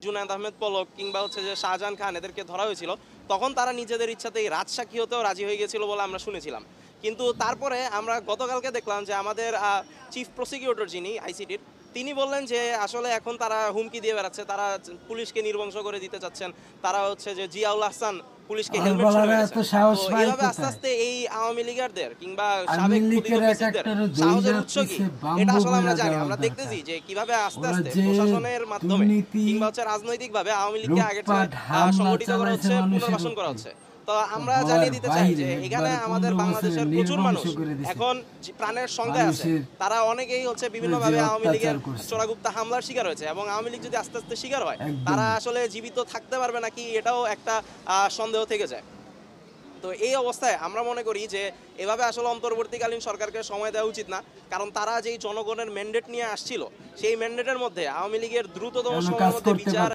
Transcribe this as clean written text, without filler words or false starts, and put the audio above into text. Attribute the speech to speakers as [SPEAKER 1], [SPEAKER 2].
[SPEAKER 1] জুনায়েদ আহমেদ পলক কিংবা হচ্ছে যে শাহজাহান খান এদেরকে ধরা হয়েছিল, তখন তারা নিজেদের ইচ্ছাতেই রাজসাক্ষী হতেও রাজি হয়ে গিয়েছিল বলে আমরা শুনেছিলাম। কিন্তু তারপরে আমরা গতকালকে দেখলাম যে আমাদের চিফ প্রসিকিউটর যিনি আইসিটির, তিনি বললেন যে আসলে এখন তারা হুমকি দিয়ে বেড়াচ্ছে, তারা পুলিশকে নির্বংশ করে দিতে চাচ্ছেন, তারা হচ্ছে যে জিয়াউল আহসান পুলিশকে হেলমেট ছুড়ে মেরেছে। তো এইভাবে আস্তে আস্তে এই আওয়ামী লীগারদের কিংবা সাবেক প্রতিপক্ষদের সাহসের উৎস কি এটা আসলে আমরা জানি। আমরা দেখতেছি যে কিভাবে আস্তে আস্তে প্রশাসনের মাধ্যমে কিংবা হচ্ছে রাজনৈতিকভাবে আওয়ামী লীগকে আগের চেয়ে সংগঠিত করা হচ্ছে, পুনর্বাসন করা হচ্ছে। তো আমরা জানিয়ে দিতে চাই যে এখানে আমাদের বাংলাদেশের প্রচুর মানুষ এখন প্রাণের সংখ্যায় আছে, তারা অনেকেই হচ্ছে বিভিন্নভাবে আওয়ামী লীগের চোরাগুপ্তা হামলার শিকার হয়েছে, এবং আওয়ামী লীগ যদি আস্তে আস্তে শিকার হয় তারা আসলে জীবিত থাকতে পারবে নাকি এটাও একটা সন্দেহ থেকে যায়। তো এই অবস্থায় আমরা মনে করি যে এভাবে আসলে অন্তর্বর্তীকালীন সরকারকে সময় দেওয়া উচিত না, কারণ তারা যেই জনগণের ম্যান্ডেট নিয়ে আসছিল সেই ম্যান্ডেটের মধ্যে আওয়ামী লীগের দ্রুততম সময়ের মধ্যে বিচার